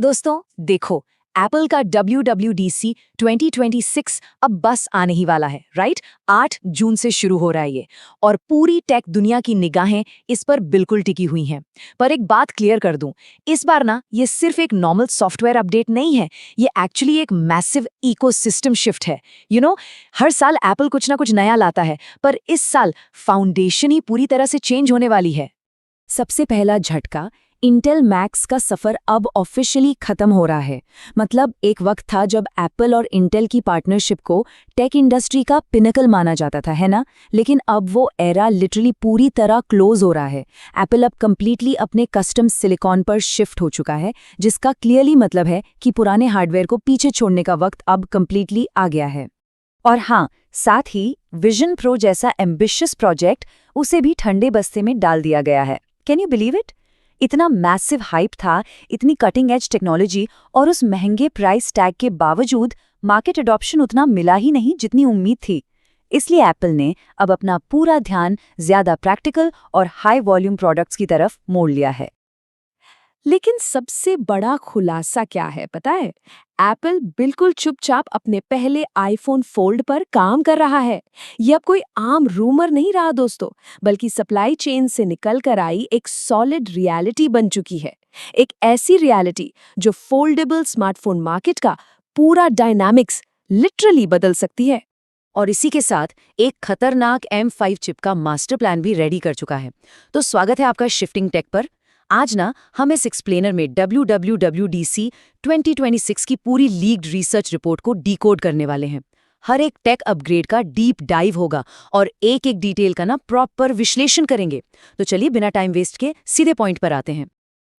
दोस्तों देखो, एप्पल का WWDC 2026 अब बस आने ही वाला है, राइट? 8 जून से शुरू हो रहा है ये। और पूरी टेक दुनिया की निगाहें इस पर बिल्कुल टिकी हुई हैं। पर एक बात क्लियर कर दूं, इस बार ना ये सिर्फ एक नॉर्मल सॉफ्टवेयर अपडेट नहीं है, ये एक्चुअली एक मैसिव इकोसिस्टम शिफ्ट है। हर साल एप्पल कुछ ना कुछ नया लाता है, पर इस साल फाउंडेशन ही पूरी तरह से चेंज होने वाली है। सबसे पहला झटका, इंटेल मैक्स का सफर अब ऑफिशियली खत्म हो रहा है। मतलब एक वक्त था जब एप्पल और इंटेल की पार्टनरशिप को टेक इंडस्ट्री का पिनकल माना जाता था, है ना? लेकिन अब वो एरा लिटरली पूरी तरह क्लोज हो रहा है। एप्पल अब कंप्लीटली अपने कस्टम सिलिकॉन पर शिफ्ट हो चुका है, जिसका क्लियरली मतलब है कि पुराने हार्डवेयर को पीछे छोड़ने का वक्त अब कंप्लीटली आ गया है। और हाँ, साथ ही विजन प्रो जैसा एम्बिशियस प्रोजेक्ट, उसे भी ठंडे बस्ते में डाल दिया गया है। Can you believe it? इतना मैसिव हाइप था, इतनी कटिंग एज टेक्नोलॉजी, और उस महंगे प्राइस टैग के बावजूद मार्केट अडॉप्शन उतना मिला ही नहीं जितनी उम्मीद थी। इसलिए एप्पल ने अब अपना पूरा ध्यान ज्यादा प्रैक्टिकल और हाई वॉल्यूम प्रोडक्ट्स की तरफ मोड़ लिया है। लेकिन सबसे बड़ा खुलासा क्या है पता है? एप्पल बिल्कुल चुपचाप अपने पहले आईफोन फोल्ड पर काम कर रहा है। यह अब कोई आम रूमर नहीं रहा दोस्तों, बल्कि सप्लाई चेन से निकल कर आई एक सॉलिड रियलिटी बन चुकी है। एक ऐसी रियलिटी जो फोल्डेबल स्मार्टफोन मार्केट का पूरा डायनामिक्स लिटरली बदल सकती है। और इसी के साथ एक खतरनाक M5 चिप का मास्टर प्लान भी रेडी कर चुका है। तो स्वागत है आपका शिफ्टिंग टेक पर। आज ना हम इस एक्सप्लेनर में WWDC 2026 की पूरी लीक्ड रिसर्च रिपोर्ट को डिकोड करने वाले हैं। हर एक टेक अपग्रेड का डीप डाइव होगा और एक एक डिटेल का ना प्रॉपर विश्लेषण करेंगे। तो चलिए बिना टाइम वेस्ट के सीधे पॉइंट पर आते हैं।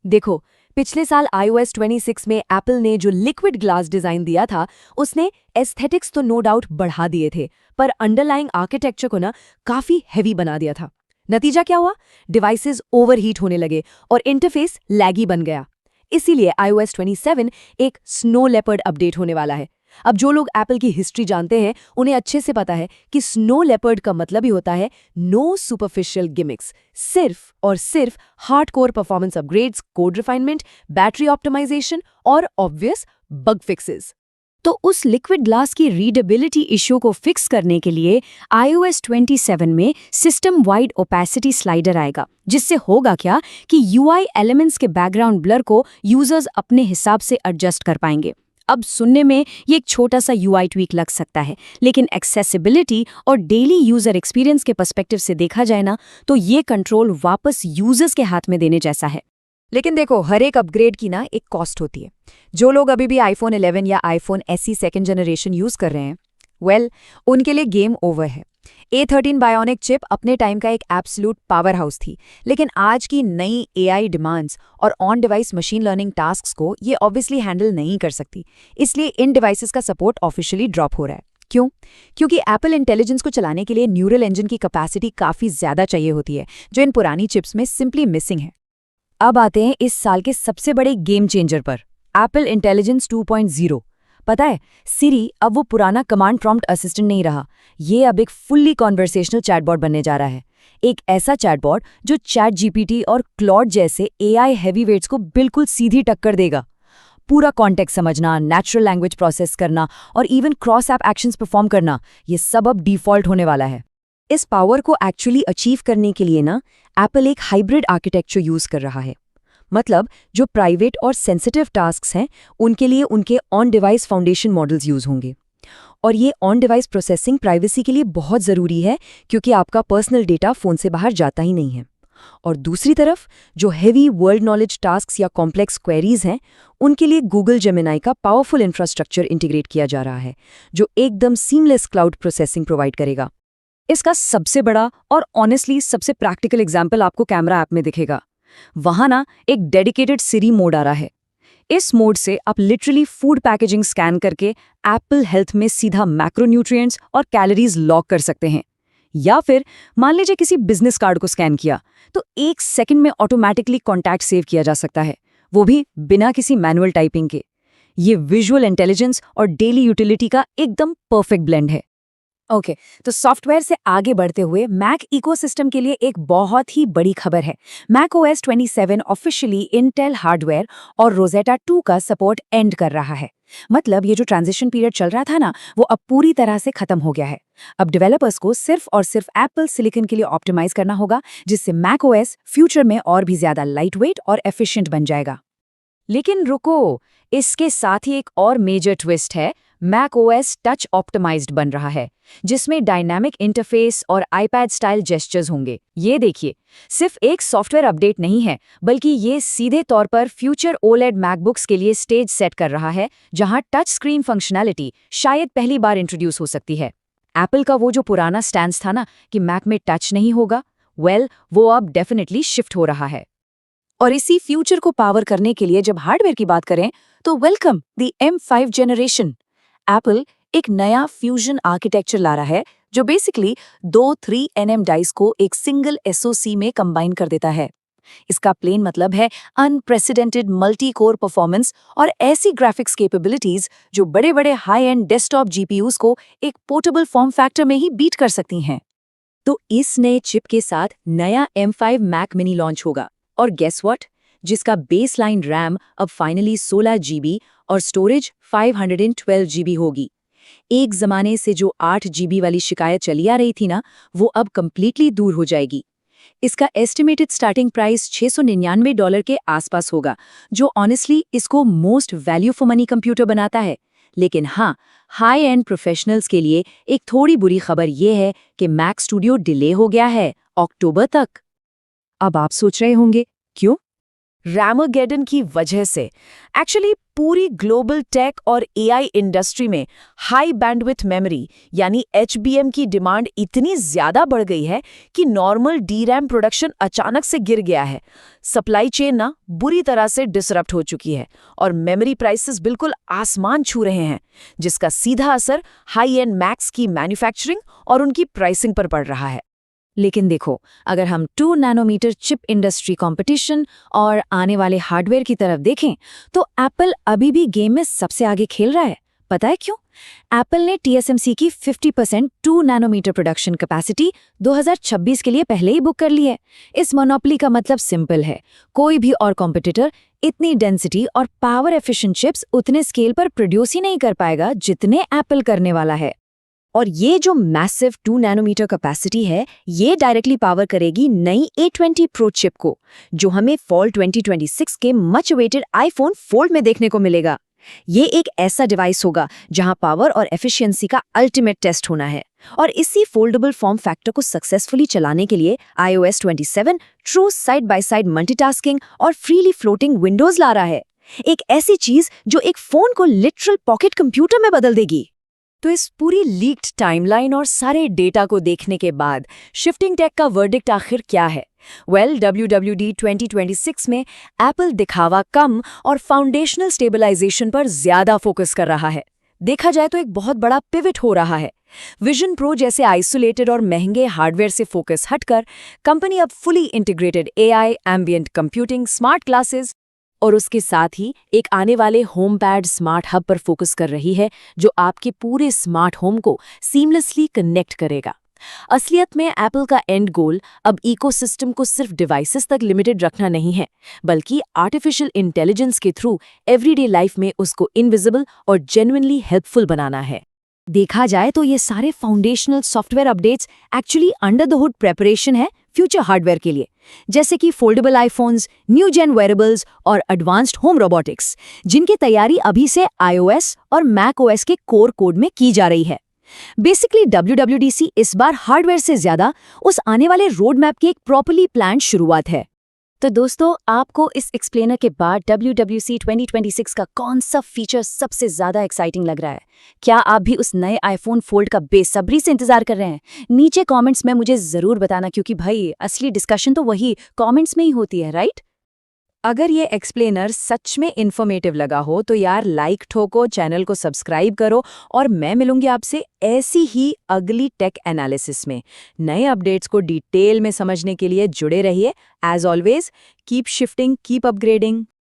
देखो, पिछले साल iOS 26 में एप्पल ने जो लिक्विड ग्लास डिजाइन दिया था, उसने एस्थेटिक्स तो नो डाउट बढ़ा दिए थे, पर अंडरलाइंग आर्किटेक्चर को ना काफी हैवी बना दिया था। नतीजा क्या हुआ? डिवाइसेस ओवरहीट होने लगे और इंटरफेस लैगी बन गया। इसीलिए iOS 27 एक स्नो लेपर्ड अपडेट होने वाला है। अब जो लोग एप्पल की हिस्ट्री जानते हैं, उन्हें अच्छे से पता है कि स्नो लेपर्ड का मतलब ही होता है नो सुपरफिशियल गिमिक्स, सिर्फ और सिर्फ hardcore performance upgrades, code refinement, battery optimisation और ऑब्वियस बग फिक्सेस। तो उस लिक्विड ग्लास की रीडेबिलिटी इश्यू को फिक्स करने के लिए iOS 27 में सिस्टम वाइड ओपेसिटी स्लाइडर आएगा, जिससे होगा क्या कि UI एलिमेंट्स के बैकग्राउंड ब्लर को यूजर्स अपने हिसाब से एडजस्ट कर पाएंगे। अब सुनने में ये एक छोटा सा UI ट्वीक लग सकता है, लेकिन एक्सेसिबिलिटी और डेली यूजर एक्सपीरियंस के पर्सपेक्टिव से देखा जाए ना, तो ये कंट्रोल वापस यूजर्स के हाथ में देने जैसा है। लेकिन देखो, हर एक अपग्रेड की ना एक कॉस्ट होती है। जो लोग अभी भी iPhone 11 या iPhone SE second generation use कर रहे हैं, उनके लिए गेम ओवर है। A13 बायोनिक चिप अपने टाइम का एक एब्सोल्यूट पावर हाउस थी, लेकिन आज की नई AI डिमांड्स और on device machine learning tasks को ये ऑब्वियसली हैंडल नहीं कर सकती। इसलिए इन डिवाइसेस का सपोर्ट ऑफिशियली ड्रॉप हो रहा है। क्यों? क्योंकि एप्पल इंटेलिजेंस को चलाने के लिए न्यूरल इंजन की कैपेसिटी काफी ज्यादा चाहिए होती है, जो इन पुरानी चिप्स में सिंपली मिसिंग है। अब आते हैं इस साल के सबसे बड़े गेम चेंजर पर, एप्पल इंटेलिजेंस 2.0। पता है, सिरी अब वो पुराना कमांड प्रॉम्प्ट असिस्टेंट नहीं रहा। ये अब एक फुल्ली कॉन्वर्सेशनल चैटबॉट बनने जा रहा है। एक ऐसा चैटबॉट जो चैट जीपीटी और क्लॉड जैसे AI हैवीवेट्स को बिल्कुल सीधी टक्कर देगा। पूरा कॉन्टेक्स्ट समझना, नेचुरल लैंग्वेज प्रोसेस करना और even cross app actions perform करना, ये सब अब डिफॉल्ट होने वाला है। इस पावर को एक्चुअली अचीव करने के लिए ना एप्पल एक हाइब्रिड आर्किटेक्चर यूज कर रहा है। मतलब जो प्राइवेट और सेंसिटिव टास्क्स हैं, उनके लिए उनके on device foundation models use होंगे। और ये ऑन डिवाइस प्रोसेसिंग प्राइवेसी के लिए बहुत ज़रूरी है, क्योंकि आपका पर्सनल डेटा फ़ोन से बाहर जाता ही नहीं है। और दूसरी तरफ जो हेवी वर्ल्ड नॉलेज टास्क्स या कॉम्प्लेक्स क्वेरीज हैं, उनके लिए गूगल जेमिनाई का पावरफुल इंफ्रास्ट्रक्चर इंटीग्रेट किया जा रहा है, जो एकदम सीमलेस क्लाउड प्रोसेसिंग प्रोवाइड करेगा। इसका सबसे बड़ा और ऑनेस्टली सबसे प्रैक्टिकल एग्जाम्पल आपको कैमरा ऐप में दिखेगा। वहां ना एक डेडिकेटेड सिरी मोड आ रहा है। इस मोड से आप लिटरली फूड पैकेजिंग स्कैन करके एप्पल हेल्थ में सीधा मैक्रोन्यूट्रिएंट्स और कैलोरीज लॉक कर सकते हैं। या फिर मान लीजिए किसी बिजनेस कार्ड को स्कैन किया, तो 1 सेकंड में ऑटोमेटिकली कॉन्टैक्ट सेव किया जा सकता है, वो भी बिना किसी मैनुअल टाइपिंग के। ये विजुअल इंटेलिजेंस और डेली यूटिलिटी का एकदम परफेक्ट ब्लेंड है। ओके, तो सॉफ्टवेयर से आगे बढ़ते हुए मैक इकोसिस्टम के लिए एक बहुत ही बड़ी खबर है। Mac OS 27 officially Intel hardware और रोजेटा 2 का सपोर्ट एंड कर रहा है। मतलब ये जो ट्रांजिशन पीरियड चल रहा था ना, वो अब पूरी तरह से खत्म हो गया है। अब डेवलपर्स को सिर्फ और सिर्फ एप्पल सिलिकॉन के लिए ऑप्टिमाइज करना होगा, जिससे मैक ओएस फ्यूचर में और भी ज्यादा लाइटवेट और एफिशिएंट बन जाएगा। लेकिन रुको, इसके साथ ही एक और मेजर ट्विस्ट है। मैक ओएस टच ऑप्टिमाइज्ड बन रहा है, जिसमें डायनामिक इंटरफेस और आईपैड स्टाइल जेस्चर्स होंगे। ये देखिए, सिर्फ एक सॉफ्टवेयर अपडेट नहीं है, बल्कि ये सीधे तौर पर फ्यूचर ओलेड मैकबुक्स के लिए स्टेज सेट कर रहा है, जहां टच स्क्रीन फंक्शनैलिटी शायद पहली बार इंट्रोड्यूस हो सकती है। एप्पल का वो जो पुराना स्टैंस था ना कि मैक में टच नहीं होगा, वो अब डेफिनेटली शिफ्ट हो रहा है। और इसी फ्यूचर को पावर करने के लिए जब हार्डवेयर की बात करें, तो welcome the M5 generation. Apple एक नया फ्यूजन आर्किटेक्चर ला रहा है, जो बेसिकली दो 3nm डाइस को एक सिंगल SoC में कंबाइन कर देता है। इसका प्लेन मतलब है अनप्रेसिडेंटेड मल्टी कोर परफॉर्मेंस और ऐसी ग्राफिक्स कैपेबिलिटीज जो बड़े बड़े हाई एंड डेस्कटॉप GPUs को एक पोर्टेबल फॉर्म फैक्टर में ही बीट कर सकती हैं। तो इस नए चिप के साथ नया M5 मैक मिनी लॉन्च होगा, और गेस व्हाट, जिसका बेसलाइन रैम अब फाइनली 16 GB और स्टोरेज 512 GB होगी। एक जमाने से जो 8 GB वाली शिकायत चली आ रही थी ना, वो अब कंप्लीटली दूर हो जाएगी। इसका एस्टिमेटेड स्टार्टिंग प्राइस $699 के आसपास होगा, जो ऑनेस्टली इसको most value for money computer बनाता है। लेकिन हाँ, हाई एंड प्रोफेशनल्स के लिए एक थोड़ी बुरी खबर ये है कि मैक स्टूडियो डिले हो गया है अक्टूबर तक। अब आप सोच रहे होंगे, क्यों? रैमोगेडन की वजह से। एक्चुअली पूरी ग्लोबल टेक और AI इंडस्ट्री में हाई बैंडविड्थ मेमोरी यानी HBM की डिमांड इतनी ज्यादा बढ़ गई है कि नॉर्मल DRAM प्रोडक्शन अचानक से गिर गया है। सप्लाई चेन ना बुरी तरह से डिसरप्ट हो चुकी है और मेमोरी प्राइसेस बिल्कुल आसमान छू रहे हैं, जिसका सीधा असर हाई एंड मैक्स की मैन्युफैक्चरिंग और उनकी प्राइसिंग पर पड़ रहा है। लेकिन देखो, अगर हम 2 नैनोमीटर चिप इंडस्ट्री कंपटीशन और आने वाले हार्डवेयर की तरफ देखें, तो एप्पल अभी भी गेम में सबसे आगे खेल रहा है। पता है क्यों? एप्पल ने TSMC की 50% 2 नैनोमीटर प्रोडक्शन कैपेसिटी 2026 के लिए पहले ही बुक कर ली है। इस मोनोपोली का मतलब सिंपल है, कोई भी और कॉम्पिटिटर इतनी डेंसिटी और पावर एफिशिएंट चिप्स उतने स्केल पर प्रोड्यूस ही नहीं कर पाएगा जितने एप्पल करने वाला है। और ये जो मैसिव 2 नैनोमीटर कैपेसिटी है, ये डायरेक्टली पावर करेगी नई A20 Pro चिप को, जो हमें फॉल 2026 के मच अवेटेड आईफोन फोल्ड में देखने को मिलेगा। ये एक ऐसा डिवाइस होगा जहां पावर और एफिशिएंसी का अल्टीमेट टेस्ट होना है, और इसी फोल्डेबल फॉर्म फैक्टर को सक्सेसफुली चलाने के लिए iOS 27 true side by side multitasking और फ्रीली फ्लोटिंग विंडोज ला रहा है। एक ऐसी चीज जो एक फोन को लिटरल पॉकेट कंप्यूटर में बदल देगी। तो इस पूरी लीक्ड टाइमलाइन और सारे डेटा को देखने के बाद शिफ्टिंग टेक का वर्डिक्ट आखिर क्या है? WWD 2026 में एप्पल दिखावा कम और फाउंडेशनल स्टेबलाइजेशन पर ज्यादा फोकस कर रहा है। देखा जाए तो एक बहुत बड़ा पिवट हो रहा है। विजन प्रो जैसे आइसोलेटेड और महंगे हार्डवेयर से फोकस हटकर कंपनी अब fully integrated AI, ambient computing, smart glasses और उसके साथ ही एक आने वाले होम पैड स्मार्ट हब पर फोकस कर रही है, जो आपके पूरे स्मार्ट होम को सीमलेसली कनेक्ट करेगा। असलियत में एप्पल का एंड गोल अब इकोसिस्टम को सिर्फ डिवाइसेस तक लिमिटेड रखना नहीं है, बल्कि आर्टिफिशियल इंटेलिजेंस के थ्रू एवरीडे लाइफ में उसको इनविजिबल और जेन्युइनली हेल्पफुल बनाना है। देखा जाए तो ये सारे foundational software updates actually under the hood preparation है फ्यूचर हार्डवेयर के लिए, जैसे कि foldable iPhones, new gen wearables और एडवांस्ड होम रोबोटिक्स, जिनकी तैयारी अभी से iOS और macOS के कोर कोड में की जा रही है। बेसिकली WWDC इस बार हार्डवेयर से ज्यादा उस आने वाले रोड मैप की एक प्रॉपर्ली प्लान शुरुआत है। तो दोस्तों, आपको इस एक्सप्लेनर के बाद WWDC 2026 का कौन सा फीचर सबसे ज्यादा एक्साइटिंग लग रहा है? क्या आप भी उस नए आईफोन फोल्ड का बेसब्री से इंतजार कर रहे हैं? नीचे कमेंट्स में मुझे जरूर बताना, क्योंकि भाई असली डिस्कशन तो वही कमेंट्स में ही होती है, राइट? अगर ये एक्सप्लेनर सच में इन्फॉर्मेटिव लगा हो तो यार लाइक ठोको, चैनल को सब्सक्राइब करो, और मैं मिलूंगी आपसे ऐसी ही अगली टेक एनालिसिस में। नए अपडेट्स को डिटेल में समझने के लिए जुड़े रहिए। As always, keep shifting, keep upgrading.